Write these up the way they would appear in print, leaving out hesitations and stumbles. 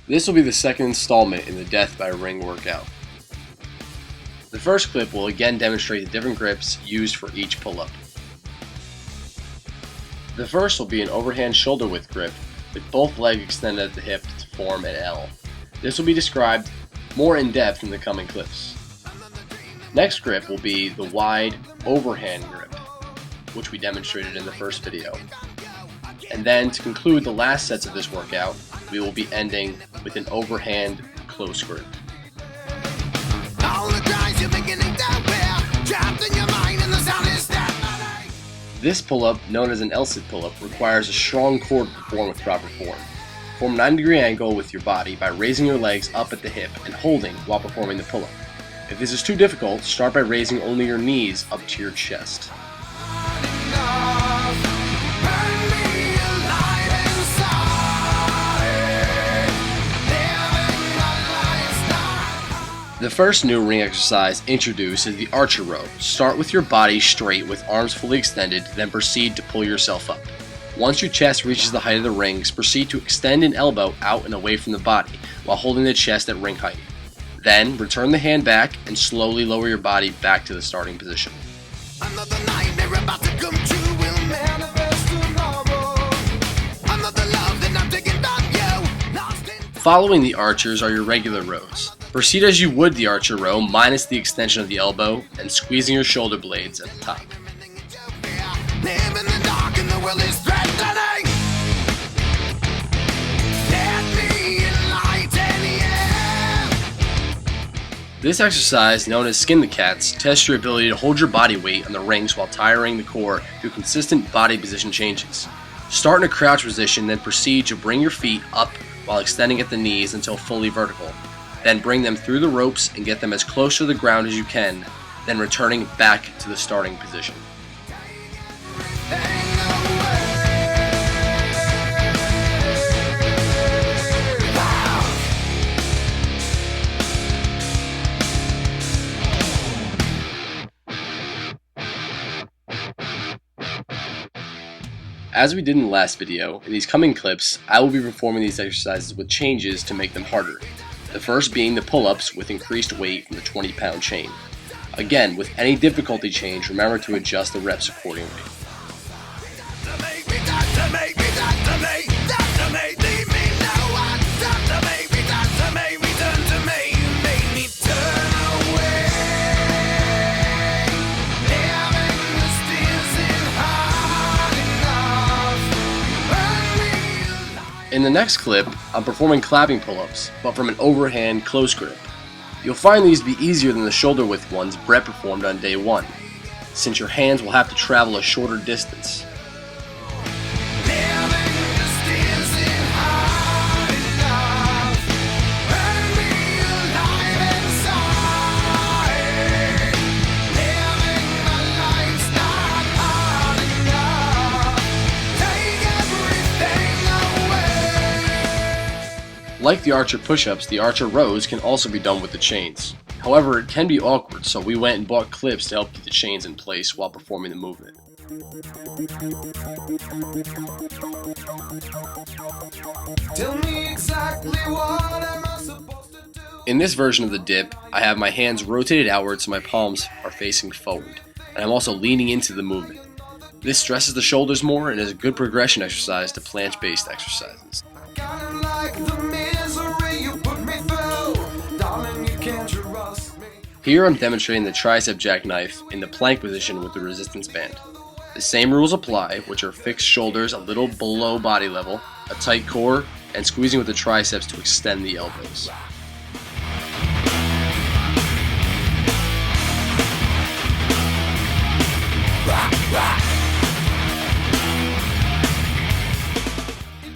This will be the second installment in the Death by Ring workout. The first clip will again demonstrate the different grips used for each pull-up. The first will be an overhand shoulder width grip with both legs extended at the hip to form an L. This will be described more in depth in the coming clips. Next grip will be the wide overhand grip, which we demonstrated in the first video. And then to conclude the last sets of this workout, we will be ending with an overhand close grip. This pull-up, known as an L-sit pull-up, requires a strong core to perform with proper form. Form a 90-degree angle with your body by raising your legs up at the hip and holding while performing the pull-up. If this is too difficult, start by raising only your knees up to your chest. The first new ring exercise introduced is the archer row. Start with your body straight with arms fully extended, then proceed to pull yourself up. Once your chest reaches the height of the rings, proceed to extend an elbow out and away from the body while holding the chest at ring height. Then return the hand back and slowly lower your body back to the starting position. Following the archers are your regular rows. Proceed as you would the archer row, minus the extension of the elbow and squeezing your shoulder blades at the top. This exercise, known as Skin the Cats, tests your ability to hold your body weight on the rings while tiring the core through consistent body position changes. Start in a crouch position, then proceed to bring your feet up while extending at the knees until fully vertical. Then bring them through the ropes and get them as close to the ground as you can, then returning back to the starting position. As we did in the last video, in these coming clips, I will be performing these exercises with changes to make them harder. The first being the pull-ups with increased weight from the 20-pound chain. Again, with any difficulty change, remember to adjust the reps accordingly. In the next clip, I'm performing clapping pull-ups, but from an overhand close grip. You'll find these to be easier than the shoulder width ones Brett performed on day 1, since your hands will have to travel a shorter distance. Like the archer push-ups, the archer rows can also be done with the chains. However, it can be awkward, so we went and bought clips to help keep the chains in place while performing the movement. Tell me exactly what am I supposed to do? In this version of the dip, I have my hands rotated outward so my palms are facing forward, and I'm also leaning into the movement. This stresses the shoulders more and is a good progression exercise to planche-based exercises. Here I'm demonstrating the tricep jackknife in the plank position with the resistance band. The same rules apply, which are fixed shoulders a little below body level, a tight core, and squeezing with the triceps to extend the elbows.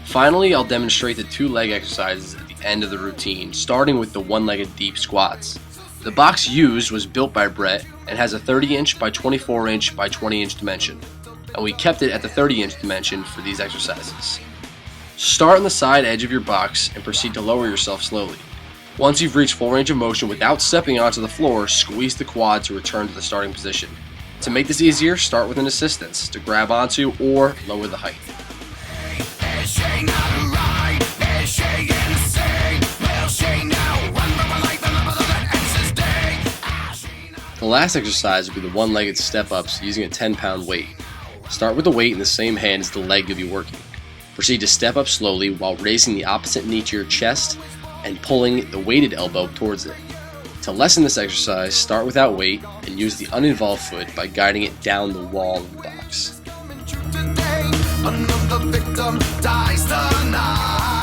Finally, I'll demonstrate the 2 leg exercises at the end of the routine, starting with the one-legged deep squats. The box used was built by Brett and has a 30-inch by 24-inch by 20-inch dimension, and we kept it at the 30-inch dimension for these exercises. Start on the side edge of your box and proceed to lower yourself slowly. Once you've reached full range of motion without stepping onto the floor, squeeze the quad to return to the starting position. To make this easier, start with an assistance to grab onto or lower the height. The last exercise will be the one-legged step-ups using a 10-pound weight. Start with the weight in the same hand as the leg you'll be working. Proceed to step up slowly while raising the opposite knee to your chest and pulling the weighted elbow towards it. To lessen this exercise, start without weight and use the uninvolved foot by guiding it down the wall of the box. Another victim dies tonight.